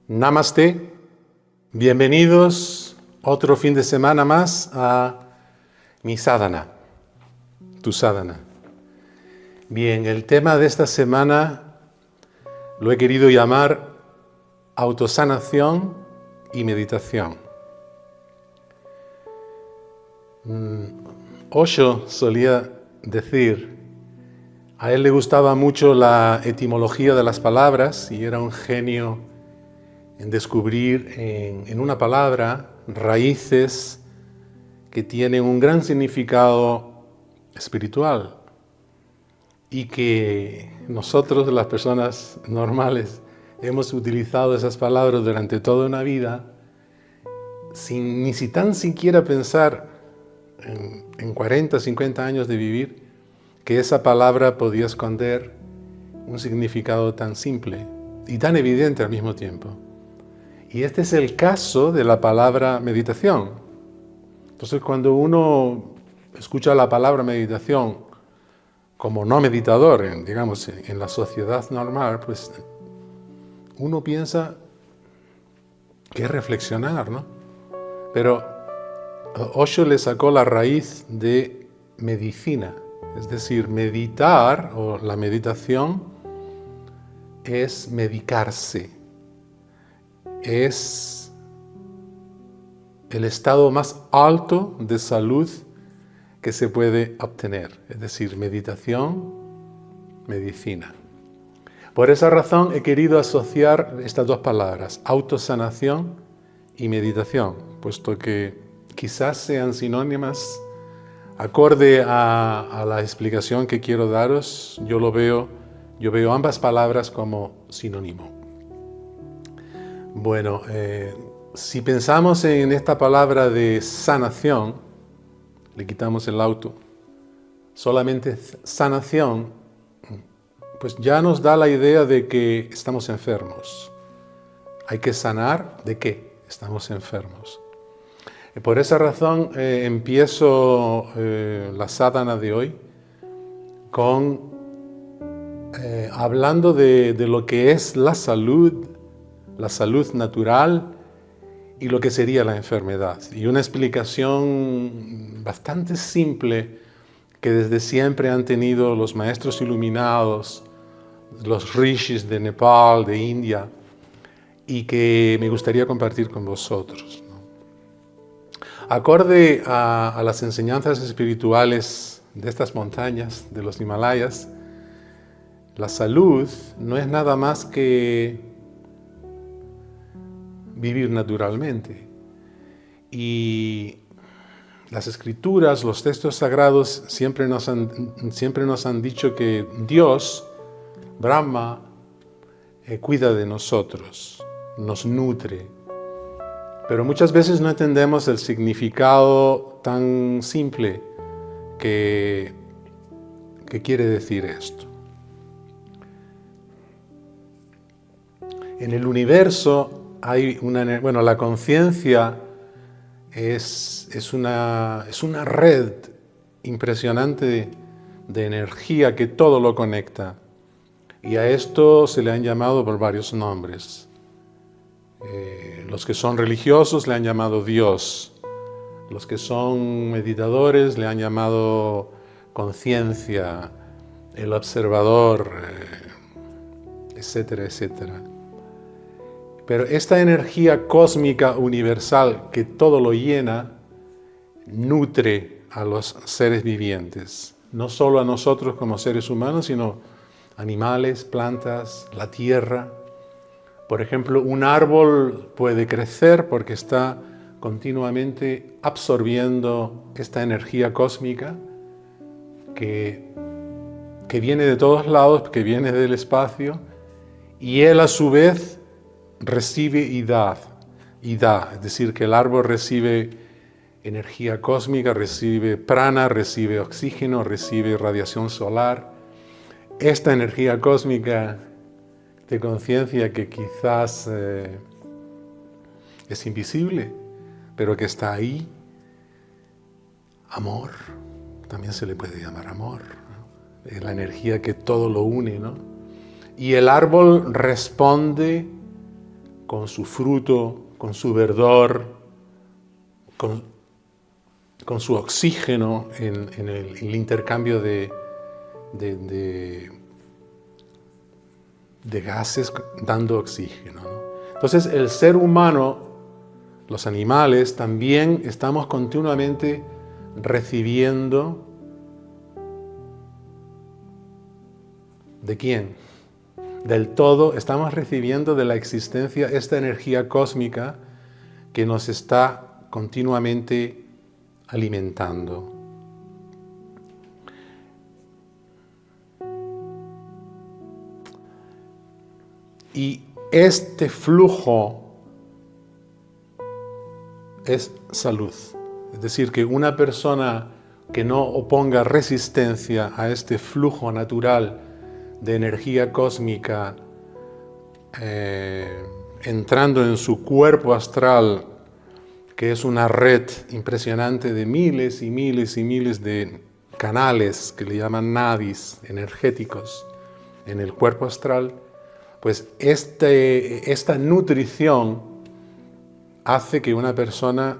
Namaste, bienvenidos otro fin de semana más a mi sadhana, tu sadhana. Bien, el tema de esta semana lo he querido llamar autosanación y meditación. Osho solía decir, a él le gustaba mucho la etimología de las palabras y era un genio en descubrir en una palabra raíces que tienen un gran significado espiritual y que nosotros, las personas normales, hemos utilizado esas palabras durante toda una vida sin ni tan siquiera pensar en 40, 50 años de vivir que esa palabra podía esconder un significado tan simple y tan evidente al mismo tiempo. Y este es el caso de la palabra meditación. Entonces, cuando uno escucha la palabra meditación como no meditador, digamos, en la sociedad normal, pues uno piensa que es reflexionar, ¿no? Pero Osho le sacó la raíz de medicina, es decir, meditar o la meditación es medicarse. Es el estado más alto de salud que se puede obtener, es decir, meditación, medicina. Por esa razón he querido asociar estas dos palabras, autosanación y meditación, puesto que quizás sean sinónimas, acorde a la explicación que quiero daros, yo veo ambas palabras como sinónimo. Bueno, si pensamos en esta palabra de sanación, le quitamos el auto, solamente sanación, pues ya nos da la idea de que estamos enfermos. Hay que sanar de qué estamos enfermos. Por esa razón empiezo la sadhana de hoy con hablando de lo que es la salud natural y lo que sería la enfermedad. Y una explicación bastante simple que desde siempre han tenido los maestros iluminados, los rishis de Nepal, de India, y que me gustaría compartir con vosotros, ¿no? Acorde a las enseñanzas espirituales de estas montañas, de los Himalayas, la salud no es nada más que vivir naturalmente. Y las escrituras, los textos sagrados siempre nos han dicho que Dios, Brahma, cuida de nosotros, nos nutre. Pero muchas veces no entendemos el significado tan simple que quiere decir esto. En el universo hay la conciencia es una red impresionante de energía que todo lo conecta. Y a esto se le han llamado por varios nombres. Los que son religiosos le han llamado Dios. Los que son meditadores le han llamado conciencia, el observador, etcétera, etcétera. Pero esta energía cósmica universal que todo lo llena, nutre a los seres vivientes. No solo a nosotros como seres humanos, sino animales, plantas, la tierra. Por ejemplo, un árbol puede crecer porque está continuamente absorbiendo esta energía cósmica que viene de todos lados, que viene del espacio, y él a su vez recibe y da, es decir, que el árbol recibe energía cósmica, recibe prana, recibe oxígeno, recibe radiación solar. Esta energía cósmica de conciencia que quizás es invisible, pero que está ahí, amor, también se le puede llamar amor, ¿no? Es la energía que todo lo une, ¿no? Y el árbol responde con su fruto, con su verdor, con su oxígeno en el intercambio de gases dando oxígeno, ¿no? Entonces el ser humano, los animales, también estamos continuamente recibiendo. ¿De quién? Del todo, estamos recibiendo de la existencia esta energía cósmica que nos está continuamente alimentando. Y este flujo es salud. Es decir, que una persona que no oponga resistencia a este flujo natural de energía cósmica entrando en su cuerpo astral, que es una red impresionante de miles y miles y miles de canales que le llaman nadis energéticos en el cuerpo astral, pues esta nutrición hace que una persona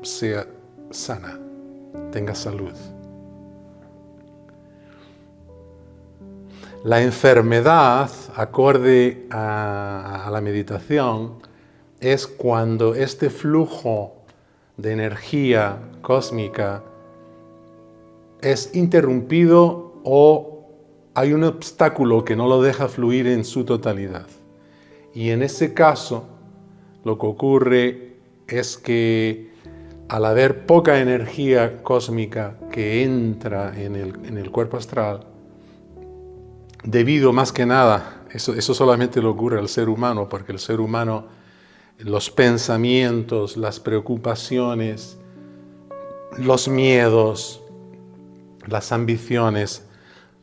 sea sana, tenga salud. La enfermedad, acorde a la meditación, es cuando este flujo de energía cósmica es interrumpido o hay un obstáculo que no lo deja fluir en su totalidad. Y en ese caso, lo que ocurre es que al haber poca energía cósmica que entra en el cuerpo astral, debido más que nada, eso solamente le ocurre al ser humano, porque el ser humano, los pensamientos, las preocupaciones, los miedos, las ambiciones,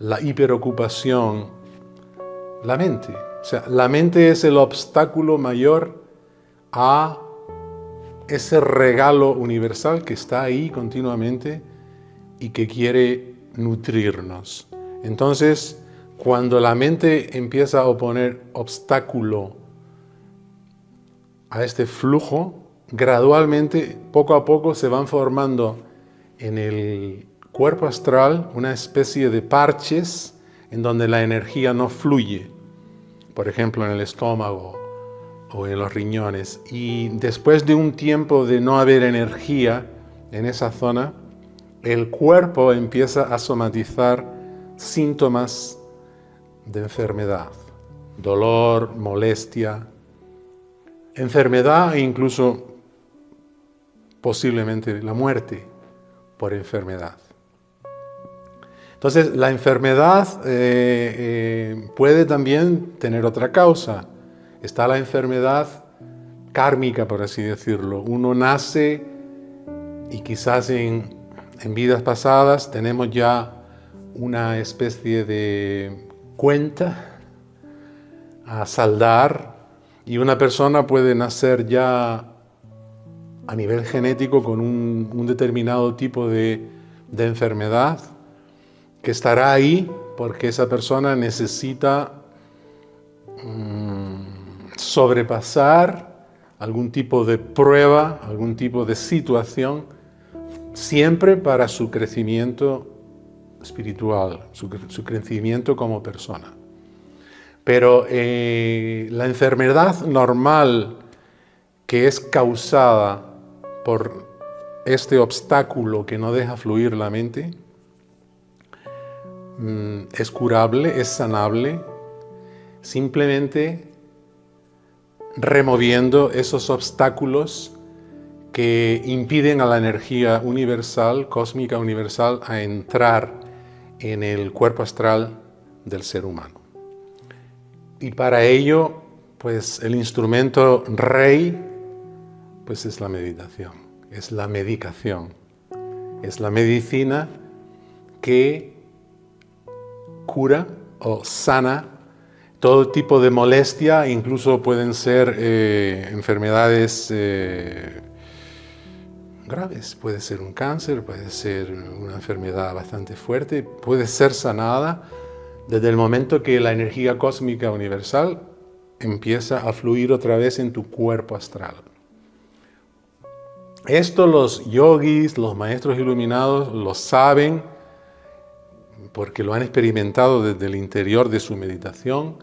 la hiperocupación, la mente. O sea, la mente es el obstáculo mayor a ese regalo universal que está ahí continuamente y que quiere nutrirnos. Entonces, cuando la mente empieza a oponer obstáculo a este flujo, gradualmente, poco a poco, se van formando en el cuerpo astral una especie de parches en donde la energía no fluye, por ejemplo en el estómago o en los riñones. Y después de un tiempo de no haber energía en esa zona, el cuerpo empieza a somatizar síntomas de enfermedad, dolor, molestia, enfermedad e incluso posiblemente la muerte por enfermedad. Entonces, la enfermedad puede también tener otra causa. Está la enfermedad kármica, por así decirlo. Uno nace y quizás en vidas pasadas tenemos ya una especie de cuenta a saldar y una persona puede nacer ya a nivel genético con un determinado tipo de enfermedad que estará ahí porque esa persona necesita sobrepasar algún tipo de prueba, algún tipo de situación, siempre para su crecimiento espiritual, su crecimiento como persona. Pero la enfermedad normal que es causada por este obstáculo que no deja fluir la mente, es curable, es sanable, simplemente removiendo esos obstáculos que impiden a la energía universal, cósmica universal, a entrar en el cuerpo astral del ser humano. Y para ello, pues el instrumento rey, pues es la meditación, es la medicación, es la medicina que cura o sana todo tipo de molestia, incluso pueden ser enfermedades graves, puede ser un cáncer, puede ser una enfermedad bastante fuerte, puede ser sanada desde el momento que la energía cósmica universal empieza a fluir otra vez en tu cuerpo astral. Esto los yogis, los maestros iluminados lo saben porque lo han experimentado desde el interior de su meditación,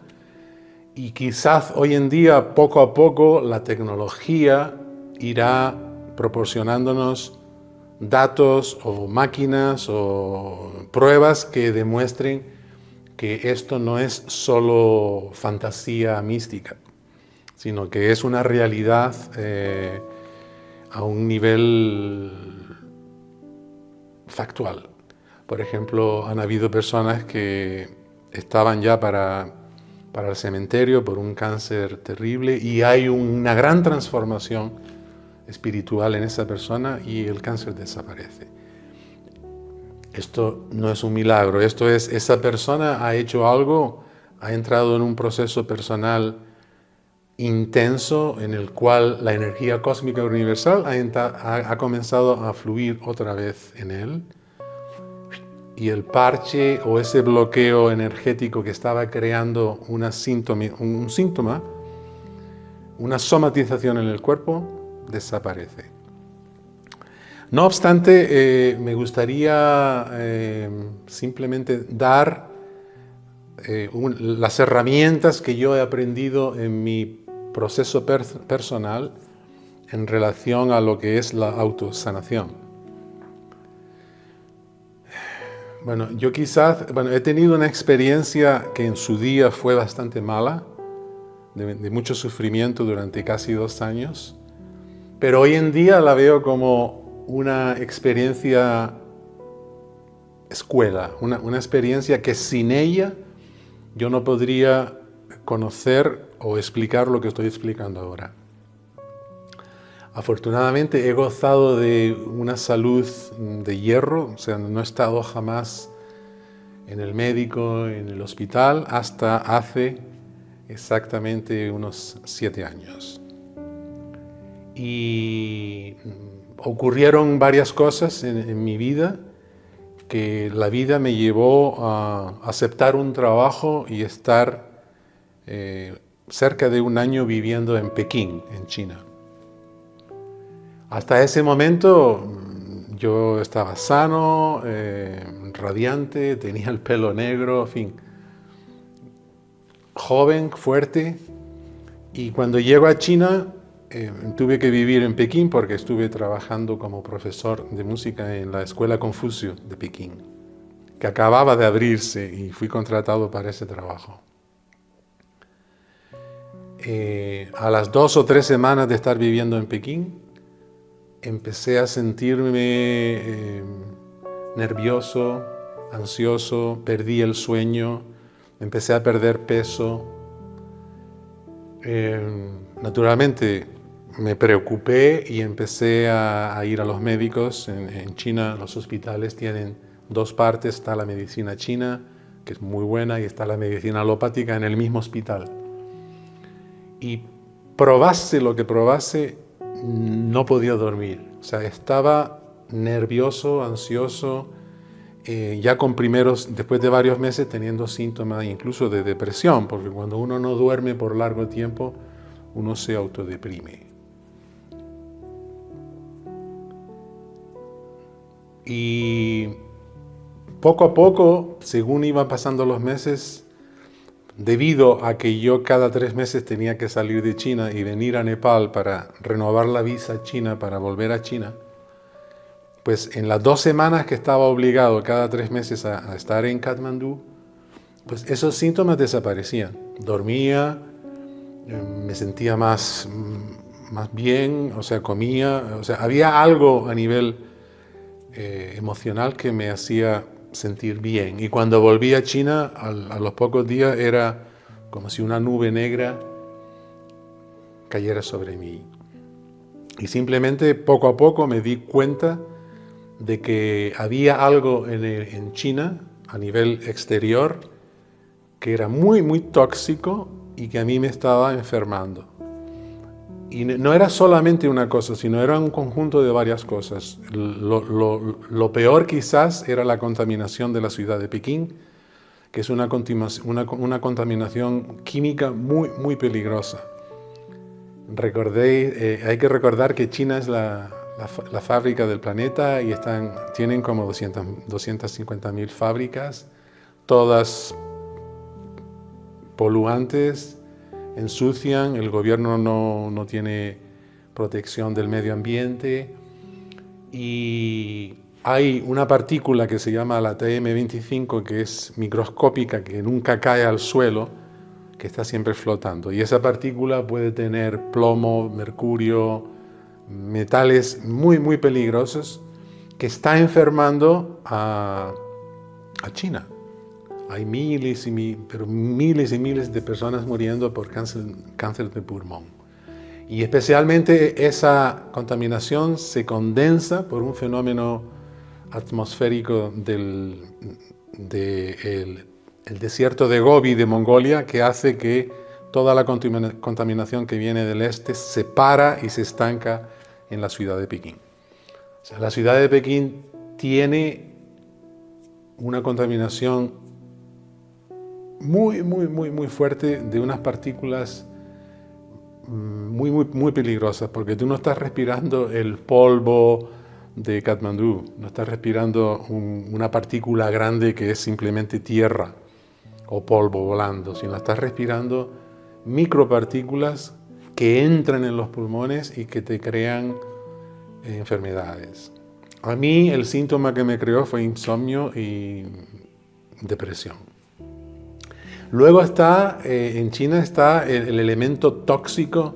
y quizás hoy en día, poco a poco, la tecnología irá proporcionándonos datos o máquinas o pruebas que demuestren que esto no es solo fantasía mística, sino que es una realidad a un nivel factual. Por ejemplo, han habido personas que estaban ya para el cementerio por un cáncer terrible y hay una gran transformación espiritual en esa persona y el cáncer desaparece. Esto no es un milagro, esto es, esa persona ha hecho algo, ha entrado en un proceso personal intenso en el cual la energía cósmica universal ha comenzado a fluir otra vez en él, y el parche o ese bloqueo energético que estaba creando un síntoma, una somatización en el cuerpo, desaparece. No obstante, me gustaría simplemente dar las herramientas que yo he aprendido en mi proceso personal en relación a lo que es la autosanación. Bueno, yo he tenido una experiencia que en su día fue bastante mala, de mucho sufrimiento durante casi 2 años, pero hoy en día la veo como una experiencia escuela, una experiencia que sin ella yo no podría conocer o explicar lo que estoy explicando ahora. Afortunadamente he gozado de una salud de hierro, o sea, no he estado jamás en el médico, en el hospital, hasta hace exactamente unos 7 años. Y ocurrieron varias cosas en mi vida, que la vida me llevó a aceptar un trabajo y estar cerca de 1 año viviendo en Pekín, en China. Hasta ese momento yo estaba sano, radiante, tenía el pelo negro, en fin, joven, fuerte. Y cuando llego a China, tuve que vivir en Pekín porque estuve trabajando como profesor de música en la Escuela Confucio de Pekín, que acababa de abrirse y fui contratado para ese trabajo. A las 2 o 3 semanas de estar viviendo en Pekín, empecé a sentirme nervioso, ansioso, perdí el sueño, empecé a perder peso. Naturalmente me preocupé y empecé a ir a los médicos. En China los hospitales tienen 2 partes, está la medicina china, que es muy buena, y está la medicina alopática en el mismo hospital. Y probase lo que probase, no podía dormir. O sea, estaba nervioso, ansioso, ya después de varios meses teniendo síntomas incluso de depresión, porque cuando uno no duerme por largo tiempo, uno se autodeprime. Y poco a poco, según iban pasando los meses, debido a que yo cada 3 meses tenía que salir de China y venir a Nepal para renovar la visa china para volver a China, pues en las 2 semanas que estaba obligado cada 3 meses a estar en Katmandú, pues esos síntomas desaparecían. Dormía, me sentía más bien, o sea, comía, o sea, había algo a nivel emocional que me hacía sentir bien. Y cuando volví a China, a los pocos días, era como si una nube negra cayera sobre mí. Y simplemente poco a poco me di cuenta de que había algo en China a nivel exterior que era muy, muy tóxico y que a mí me estaba enfermando. Y no era solamente una cosa, sino era un conjunto de varias cosas. Lo peor quizás era la contaminación de la ciudad de Pekín, que es una contaminación química muy, muy peligrosa. Hay que recordar que China es la fábrica del planeta y tienen como 250.000 fábricas, todas poluantes, ensucian, el gobierno no tiene protección del medio ambiente y hay una partícula que se llama la TM25 que es microscópica, que nunca cae al suelo, que está siempre flotando. Y esa partícula puede tener plomo, mercurio, metales muy, muy peligrosos que está enfermando a China. Hay miles y miles de personas muriendo por cáncer de pulmón. Y especialmente esa contaminación se condensa por un fenómeno atmosférico del desierto de Gobi de Mongolia, que hace que toda la contaminación que viene del este se para y se estanca en la ciudad de Pekín. O sea, la ciudad de Pekín tiene una contaminación muy, muy, muy, muy fuerte de unas partículas muy, muy, muy peligrosas, porque tú no estás respirando el polvo de Katmandú, no estás respirando una partícula grande que es simplemente tierra o polvo volando, sino estás respirando micropartículas que entran en los pulmones y que te crean enfermedades. A mí el síntoma que me creó fue insomnio y depresión. Luego en China está el elemento tóxico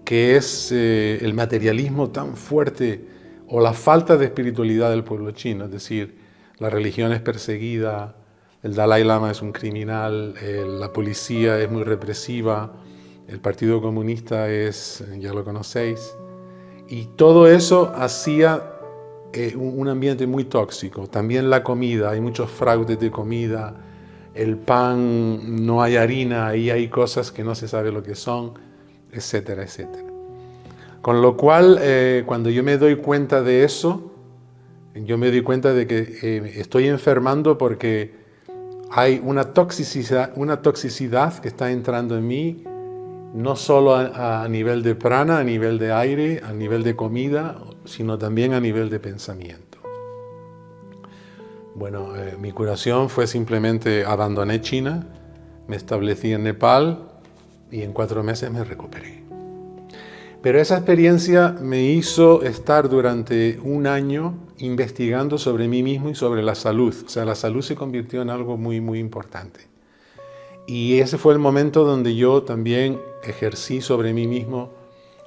que es el materialismo tan fuerte o la falta de espiritualidad del pueblo chino, es decir, la religión es perseguida, el Dalai Lama es un criminal, la policía es muy represiva, el Partido Comunista ya lo conocéis, y todo eso hacía un ambiente muy tóxico. También la comida, hay muchos fraudes de comida, el pan, no hay harina, ahí hay cosas que no se sabe lo que son, etcétera, etcétera. Con lo cual, cuando yo me doy cuenta de eso, yo me doy cuenta de que estoy enfermando porque hay una toxicidad que está entrando en mí, no solo a nivel de prana, a nivel de aire, a nivel de comida, sino también a nivel de pensamiento. Bueno, mi curación fue simplemente abandoné China, me establecí en Nepal y en 4 meses me recuperé. Pero esa experiencia me hizo estar durante 1 año investigando sobre mí mismo y sobre la salud. O sea, la salud se convirtió en algo muy, muy importante. Y ese fue el momento donde yo también ejercí sobre mí mismo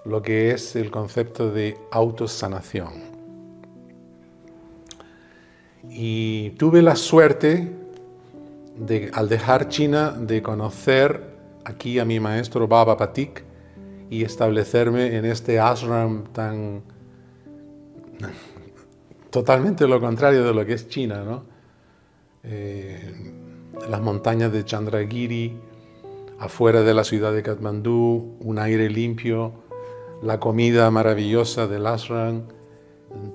lo que es el concepto de autosanación. Y tuve la suerte al dejar China de conocer aquí a mi maestro Baba Pathik y establecerme en este ashram totalmente lo contrario de lo que es China, ¿no? Las montañas de Chandragiri, afuera de la ciudad de Katmandú, un aire limpio, la comida maravillosa del ashram,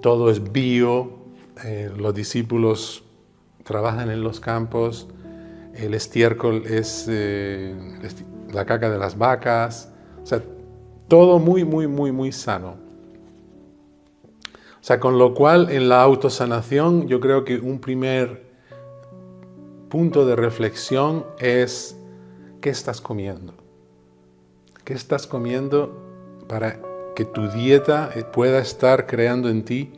todo es bio. Los discípulos trabajan en los campos, el estiércol es la caca de las vacas, o sea, todo muy, muy, muy, muy sano. O sea, con lo cual en la autosanación yo creo que un primer punto de reflexión es ¿qué estás comiendo? ¿Qué estás comiendo para que tu dieta pueda estar creando en ti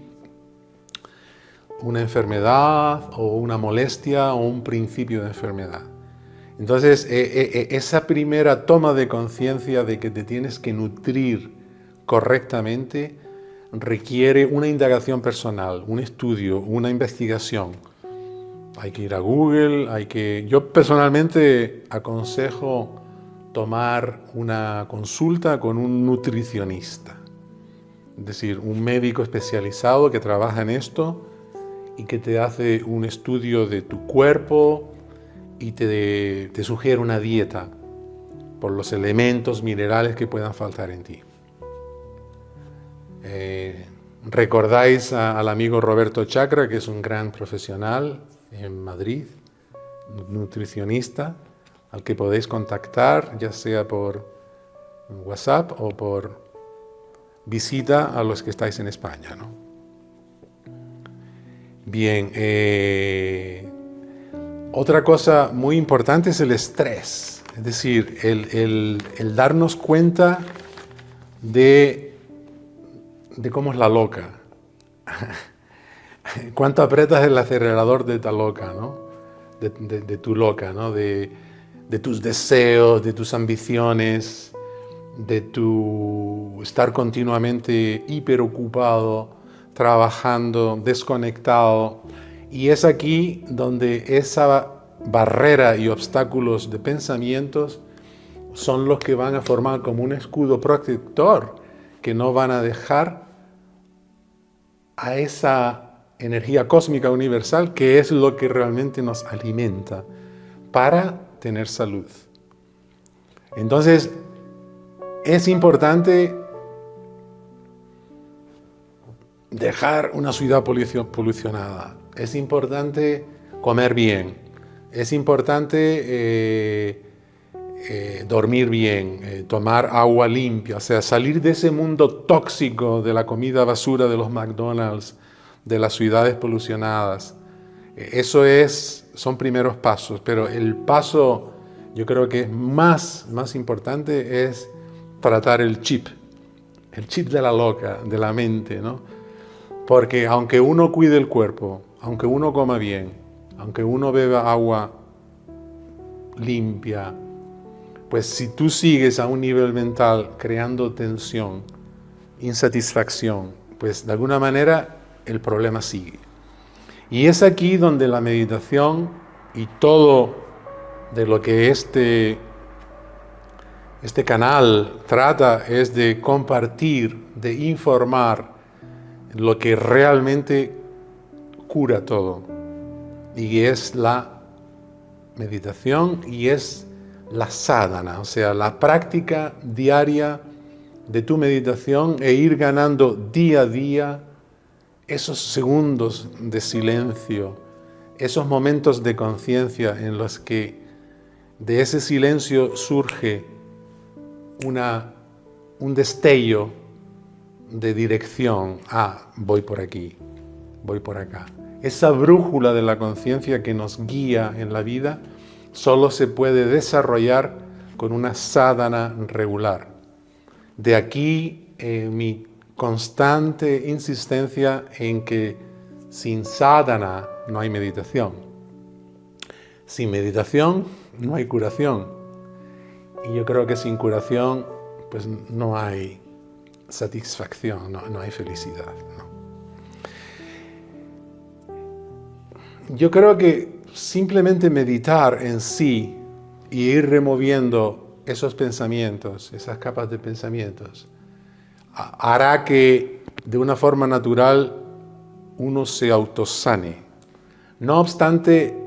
una enfermedad o una molestia o un principio de enfermedad? Entonces, esa primera toma de conciencia de que te tienes que nutrir correctamente requiere una indagación personal, un estudio, una investigación. Hay que ir a Google, Yo personalmente aconsejo tomar una consulta con un nutricionista, es decir, un médico especializado que trabaja en esto y que te hace un estudio de tu cuerpo y te sugiere una dieta por los elementos minerales que puedan faltar en ti. Recordáis al amigo Roberto Chakra, que es un gran profesional en Madrid, nutricionista al que podéis contactar, ya sea por WhatsApp o por visita a los que estáis en España, ¿no? Bien, otra cosa muy importante es el estrés, es decir, el darnos cuenta de cómo es la loca. Cuánto apretas el acelerador de esta loca, ¿no? De tu loca, ¿no? De tus deseos, de tus ambiciones, de tu estar continuamente hiperocupado, trabajando, desconectado. Y es aquí donde esa barrera y obstáculos de pensamientos son los que van a formar como un escudo protector que no van a dejar a esa energía cósmica universal, que es lo que realmente nos alimenta para tener salud. Entonces, es importante dejar una ciudad polucionada, es importante comer bien, es importante dormir bien, tomar agua limpia, o sea, salir de ese mundo tóxico de la comida basura de los McDonald's, de las ciudades polucionadas. Eso son primeros pasos, pero el paso, yo creo que más importante es tratar el chip de la loca, de la mente, ¿no? Porque aunque uno cuide el cuerpo, aunque uno coma bien, aunque uno beba agua limpia, pues si tú sigues a un nivel mental creando tensión, insatisfacción, pues de alguna manera el problema sigue. Y es aquí donde la meditación y todo de lo que este canal trata es de compartir, de informar lo que realmente cura todo. Y es la meditación y es la sadhana, o sea, la práctica diaria de tu meditación e ir ganando día a día esos segundos de silencio, esos momentos de conciencia en los que de ese silencio surge un destello de dirección. Voy por aquí, voy por acá. Esa brújula de la conciencia que nos guía en la vida solo se puede desarrollar con una sadhana regular. De aquí mi constante insistencia en que sin sadhana no hay meditación. Sin meditación no hay curación. Y yo creo que sin curación pues no hay satisfacción, no hay felicidad, ¿no? Yo creo que simplemente meditar en sí y ir removiendo esos pensamientos, esas capas de pensamientos, hará que de una forma natural uno se autosane. No obstante,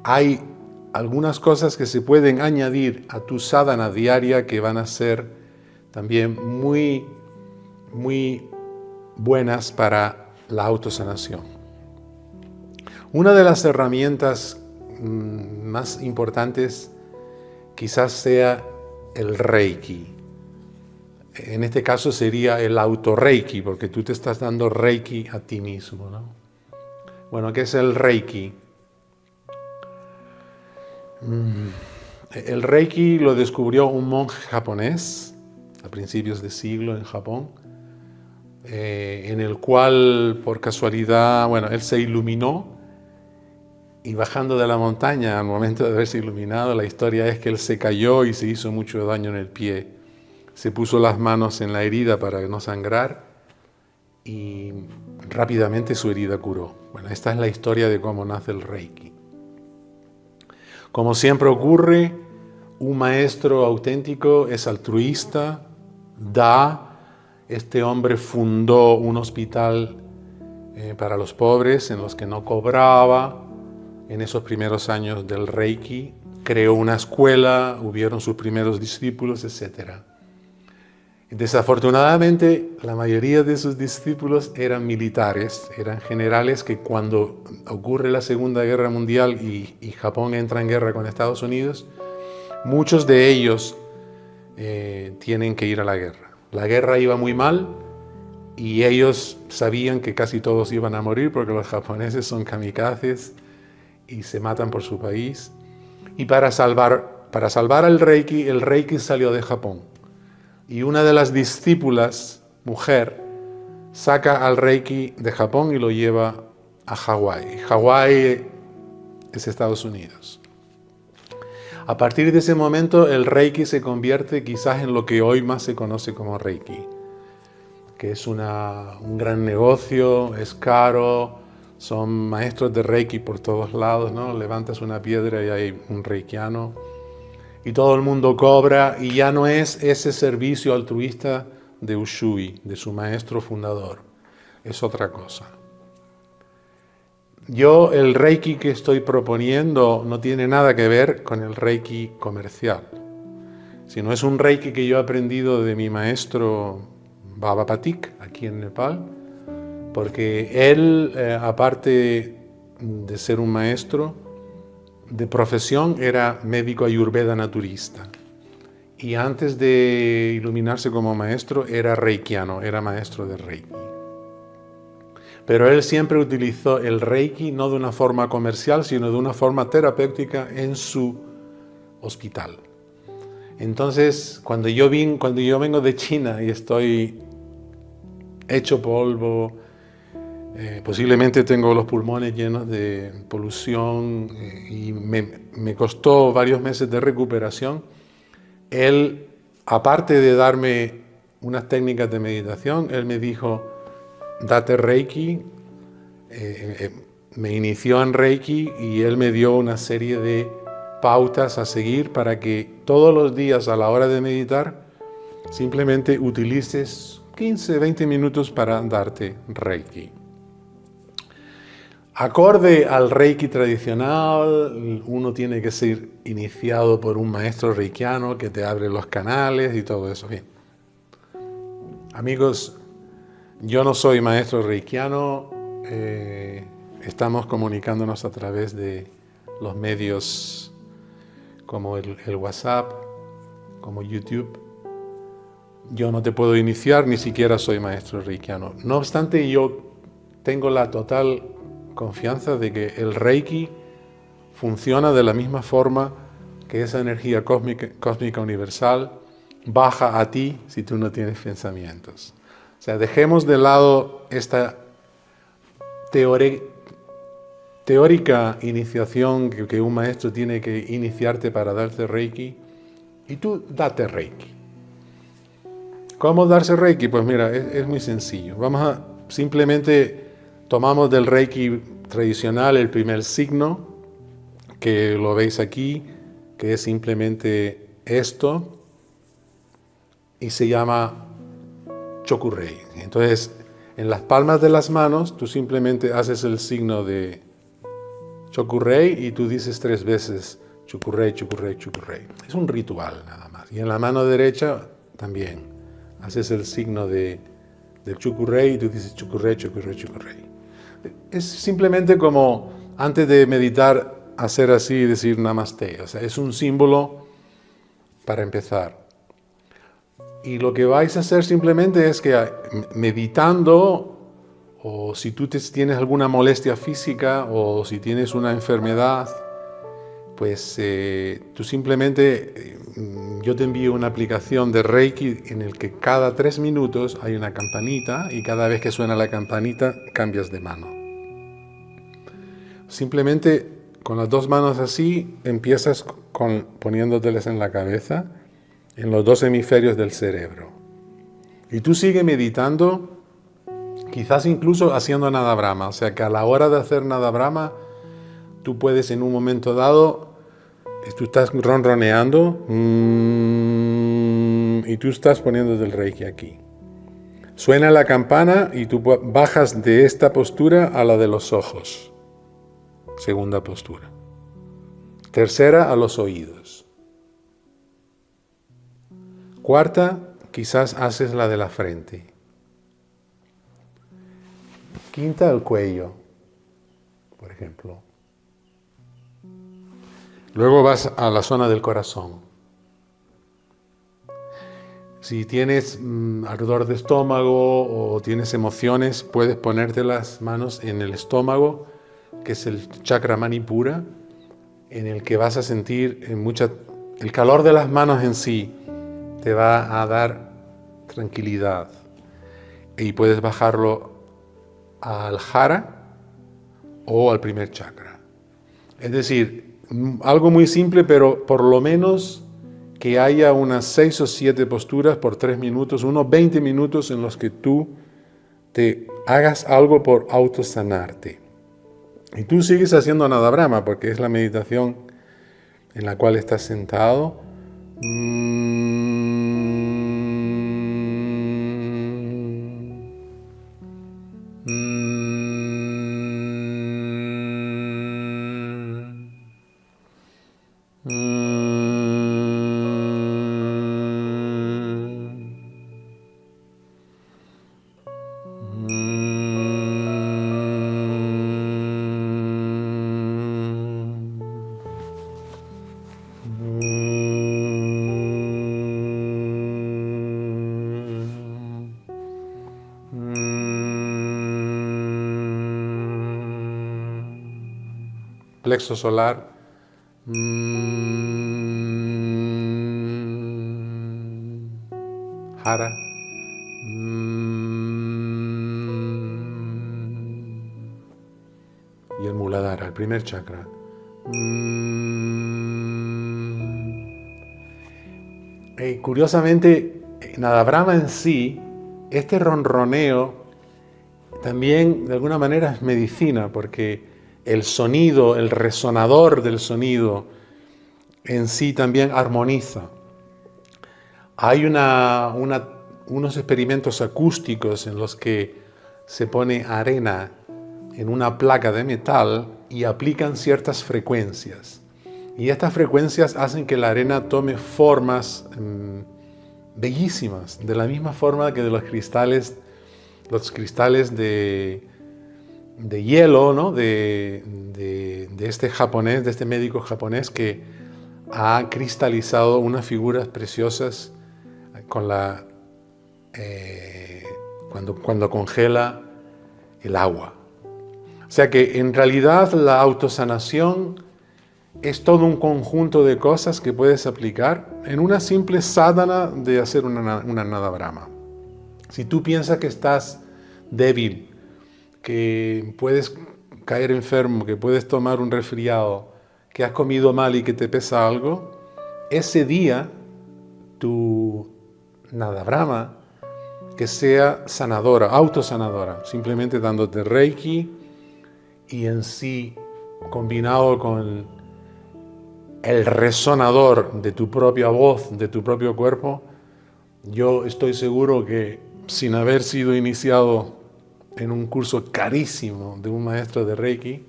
hay algunas cosas que se pueden añadir a tu sadhana diaria que van a ser también muy, muy buenas para la autosanación. Una de las herramientas más importantes quizás sea el Reiki. En este caso sería el auto-Reiki, porque tú te estás dando Reiki a ti mismo, ¿no? Bueno, ¿qué es el Reiki? El Reiki lo descubrió un monje japonés a principios de siglo en Japón, en el cual por casualidad, él se iluminó y bajando de la montaña al momento de haberse iluminado, la historia es que él se cayó y se hizo mucho daño en el pie. Se puso las manos en la herida para no sangrar y rápidamente su herida curó. Esta es la historia de cómo nace el Reiki. Como siempre ocurre, un maestro auténtico es altruista, da. Este hombre fundó un hospital para los pobres en los que no cobraba en esos primeros años del Reiki. Creó una escuela, hubieron sus primeros discípulos, etc. Desafortunadamente, la mayoría de sus discípulos eran militares, eran generales que cuando ocurre la Segunda Guerra Mundial y Japón entra en guerra con Estados Unidos, muchos de ellos tienen que ir a la guerra. La guerra iba muy mal y ellos sabían que casi todos iban a morir porque los japoneses son kamikazes y se matan por su país. Y para salvar al Reiki, el Reiki salió de Japón. Y una de las discípulas, mujer, saca al Reiki de Japón y lo lleva a Hawái. Hawái es Estados Unidos. A partir de ese momento, el Reiki se convierte quizás en lo que hoy más se conoce como Reiki, que es un gran negocio, es caro, son maestros de Reiki por todos lados, ¿no? Levantas una piedra y hay un reikiano. Y todo el mundo cobra y ya no es ese servicio altruista de Ushui, de su maestro fundador. Es otra cosa. El Reiki que estoy proponiendo no tiene nada que ver con el Reiki comercial, sino es un Reiki que yo he aprendido de mi maestro Baba Patik, aquí en Nepal, porque él, aparte de ser un maestro, de profesión era médico ayurveda naturista y antes de iluminarse como maestro era reikiano, era maestro de Reiki. Pero él siempre utilizó el Reiki no de una forma comercial, sino de una forma terapéutica en su hospital. Entonces, cuando yo vengo de China y estoy hecho polvo, posiblemente tengo los pulmones llenos de polución y me costó varios meses de recuperación. Él, aparte de darme unas técnicas de meditación, él me dijo, date Reiki, me inició en Reiki y él me dio una serie de pautas a seguir para que todos los días a la hora de meditar simplemente utilices 15, 20 minutos para darte Reiki. Acorde al Reiki tradicional, uno tiene que ser iniciado por un maestro reikiano que te abre los canales y todo eso. Bien. Amigos, yo no soy maestro reikiano, estamos comunicándonos a través de los medios como el WhatsApp, como YouTube. Yo no te puedo iniciar, ni siquiera soy maestro reikiano. No obstante, yo tengo la total confianza de que el Reiki funciona de la misma forma que esa energía cósmica universal baja a ti si tú no tienes pensamientos. O sea, dejemos de lado esta teórica iniciación que un maestro tiene que iniciarte para darte Reiki y tú date Reiki. ¿Cómo darse Reiki? Pues mira, es muy sencillo. Simplemente tomamos del Reiki tradicional el primer signo, que lo veis aquí, que es simplemente esto, y se llama Chokurei. Entonces, en las palmas de las manos, tú simplemente haces el signo de Chokurei y tú dices 3 veces Chokurei, Chokurei, Chokurei. Es un ritual nada más. Y en la mano derecha también haces el signo del Chokurei y tú dices Chokurei, Chokurei, Chokurei. Es simplemente como antes de meditar hacer así y decir Namaste. O sea, es un símbolo para empezar. Y lo que vais a hacer simplemente es que meditando, o si tú tienes alguna molestia física o si tienes una enfermedad, pues tú simplemente, yo te envío una aplicación de Reiki en el que cada 3 minutos hay una campanita y cada vez que suena la campanita cambias de mano. Simplemente con las 2 manos así empiezas poniéndotelas en la cabeza, en los 2 hemisferios del cerebro. Y tú sigues meditando, quizás incluso haciendo Nada Brahma. O sea que a la hora de hacer Nada Brahma, tú puedes en un momento dado, tú estás ronroneando y tú estás poniendo el Reiki aquí. Suena la campana y tú bajas de esta postura a la de los ojos. Segunda postura. Tercera, a los oídos. Cuarta, quizás haces la de la frente. Quinta, el cuello, por ejemplo. Luego vas a la zona del corazón. Si tienes ardor de estómago o tienes emociones, puedes ponerte las manos en el estómago, que es el chakra manipura, en el que vas a sentir el calor de las manos en sí te va a dar tranquilidad. Y puedes bajarlo al jara o al primer chakra. Es decir, algo muy simple, pero por lo menos que haya unas 6 o 7 posturas por 3 minutos, unos 20 minutos en los que tú te hagas algo por autosanarte. Y tú sigues haciendo Nada Brahma, porque es la meditación en la cual estás sentado. Plexo solar. Jara. Y el Muladhara, el primer chakra. Curiosamente, Nada Brahma en sí, este ronroneo también de alguna manera es medicina, porque el sonido, el resonador del sonido en sí también armoniza. Hay unos experimentos acústicos en los que se pone arena en una placa de metal y aplican ciertas frecuencias. Y estas frecuencias hacen que la arena tome formas bellísimas, de la misma forma que de los cristales de hielo, ¿no? de este médico japonés que ha cristalizado unas figuras preciosas cuando congela el agua. O sea que en realidad la autosanación es todo un conjunto de cosas que puedes aplicar en una simple sadhana de hacer una Nada Brahma. Si tú piensas que estás débil, que puedes caer enfermo, que puedes tomar un resfriado, que has comido mal y que te pesa algo, ese día tu Nada Brahma que sea sanadora, autosanadora, simplemente dándote Reiki y en sí combinado con el resonador de tu propia voz, de tu propio cuerpo. Yo estoy seguro que sin haber sido iniciado en un curso carísimo de un maestro de Reiki,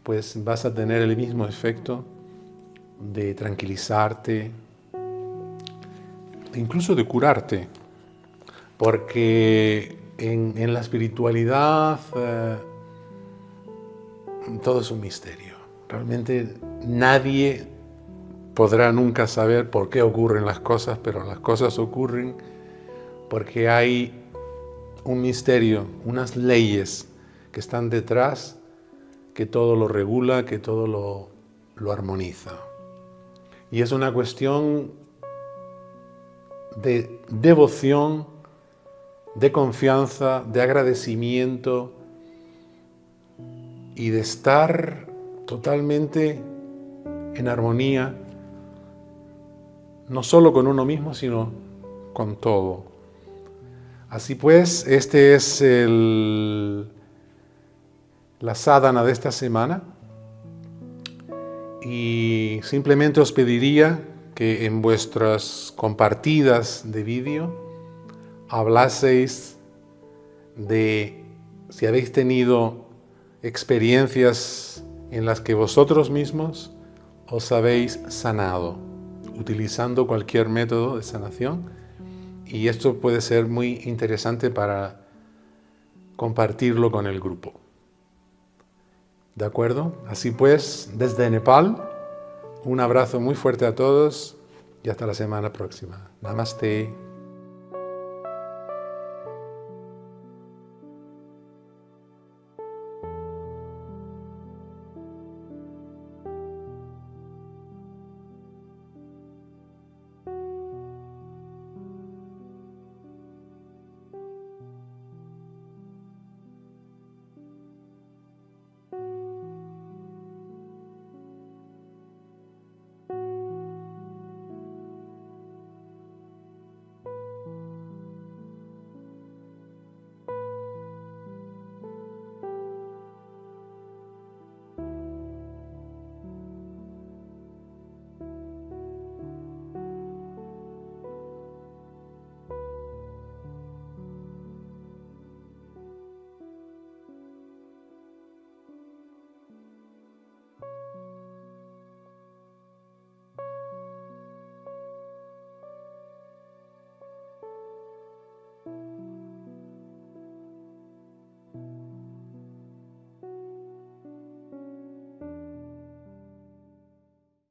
pues vas a tener el mismo efecto de tranquilizarte, incluso de curarte, porque en la espiritualidad todo es un misterio. Realmente nadie podrá nunca saber por qué ocurren las cosas, pero las cosas ocurren porque hay un misterio, unas leyes que están detrás, que todo lo regula, que todo lo armoniza. Y es una cuestión de devoción, de confianza, de agradecimiento y de estar totalmente en armonía, no solo con uno mismo, sino con todo. Así pues, este es la sadhana de esta semana y simplemente os pediría que en vuestras compartidas de vídeo hablaseis de si habéis tenido experiencias en las que vosotros mismos os habéis sanado, utilizando cualquier método de sanación, y esto puede ser muy interesante para compartirlo con el grupo. ¿De acuerdo? Así pues, desde Nepal, un abrazo muy fuerte a todos y hasta la semana próxima. Namaste.